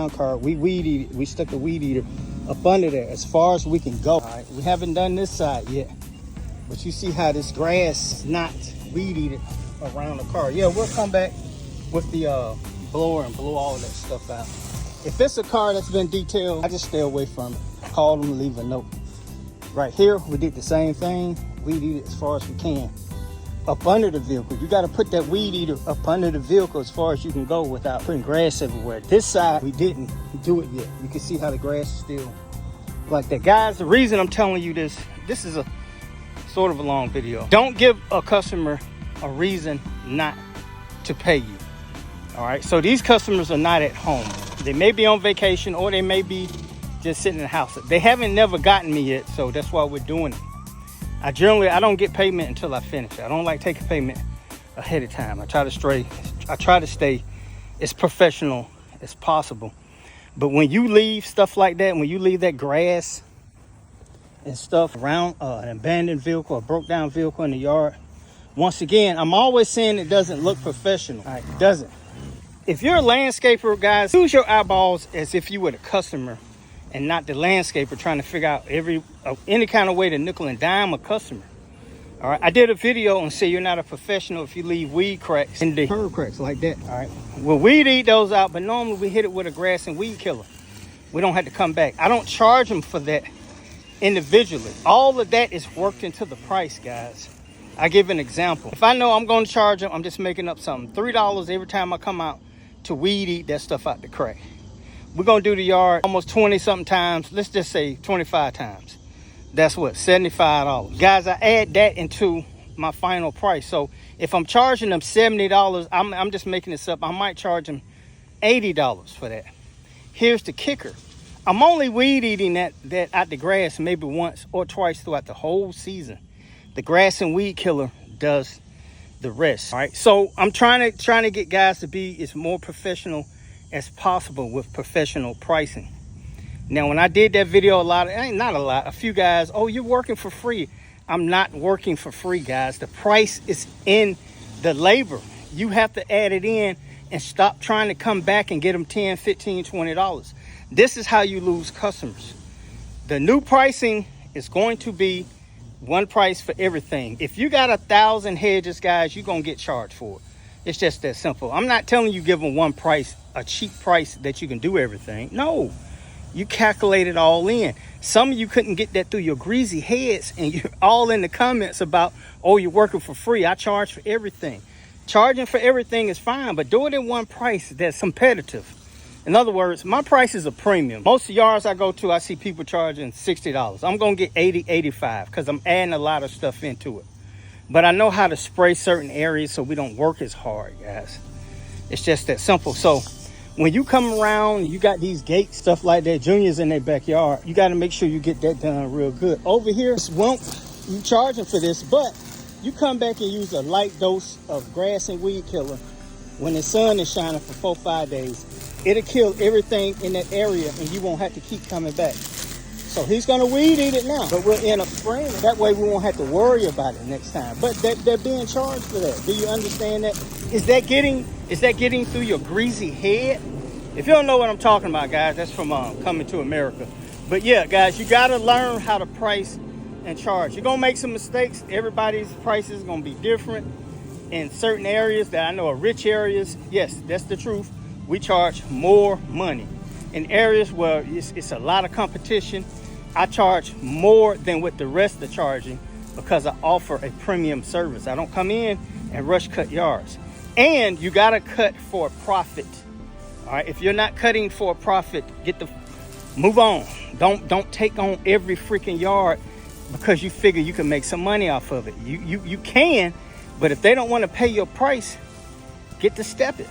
broke-down car, we weed eat it. We stuck a weed eater up under there as far as we can go. All right, we haven't done this side yet, but you see how this grass is not weed eated around the car. Yeah, we'll come back with the blower and blow all that stuff out. If it's a car that's been detailed, I just stay away from it. Call them, leave a note. Right here, we did the same thing. Weed eat it as far as we can. Up under the vehicle, you got to put that weed eater up under the vehicle as far as you can go without putting grass everywhere. This side, we didn't do it yet. You can see how the grass is still like that. Guys, the reason I'm telling you this is a sort of a long video. Don't give a customer a reason not to pay you. All right, so these customers are not at home. They may be on vacation or they may be just sitting in the house. They haven't never gotten me yet, so that's why we're doing it. I don't get payment until I finish. I don't like taking payment ahead of time. I try to stay as professional as possible. But when you leave stuff like that, when you leave that grass and stuff around an abandoned vehicle, a broke down vehicle in the yard, once again, I'm always saying it doesn't look professional. All right, it doesn't. If you're a landscaper, guys, use your eyeballs as if you were the customer and not the landscaper trying to figure out any kind of way to nickel and dime a customer. All right, I did a video and say you're not a professional if you leave weed cracks in the curb cracks like that. All right, well, we'd eat those out, but normally we hit it with a grass and weed killer. We don't have to come back. I don't charge them for that individually. All of that is worked into the price, guys. I give an example. If I know I'm going to charge them, I'm just making up something. $3 every time I come out to weed eat that stuff out the crack. We're going to do the yard almost 20 something times. Let's just say 25 times. That's what, $75. Guys, I add that into my final price. So if I'm charging them $70, I'm just making this up. I might charge them $80 for that. Here's the kicker. I'm only weed eating that out the grass maybe once or twice throughout the whole season. The grass and weed killer does the rest. All right, so I'm trying to get guys to be as more professional as possible with professional pricing. Now, when I did that video, a few guys, oh, you're working for free. I'm not working for free, guys. The price is in the labor. You have to add it in and stop trying to come back and get them $10, $15, $20. This is how you lose customers. The new pricing is going to be one price for everything. If you got 1,000 hedges, guys, you're going to get charged for it. It's just that simple. I'm not telling you give them one price, a cheap price that you can do everything. No, you calculate it all in. Some of you couldn't get that through your greasy heads and you're all in the comments about, oh, you're working for free. I charge for everything. Charging for everything is fine, but do it in one price that's competitive. In other words, my price is a premium. Most of the yards I go to, I see people charging $60. I'm going to get $80, $85 because I'm adding a lot of stuff into it. But I know how to spray certain areas so we don't work as hard, guys. It's just that simple. So when you come around, you got these gates, stuff like that, juniors in their backyard, you got to make sure you get that done real good. Over here, you charging for this, but you come back and use a light dose of grass and weed killer when the sun is shining for 4 or 5 days. It'll kill everything in that area and you won't have to keep coming back. So he's going to weed eat it now, but we'll end up spraying it. That way we won't have to worry about it next time. But they're being charged for that. Do you understand that? Is that getting through your greasy head? If you don't know what I'm talking about, guys, that's from Coming to America. But yeah, guys, you got to learn how to price and charge. You're going to make some mistakes. Everybody's prices are going to be different. In certain areas that I know are rich areas, yes, that's the truth. We charge more money. In areas where it's a lot of competition, I charge more than what the rest are charging because I offer a premium service. I don't come in and rush cut yards. And you got to cut for a profit. All right, if you're not cutting for a profit, move on. Don't take on every freaking yard because you figure you can make some money off of it. You can, but if they don't want to pay your price, get to stepping.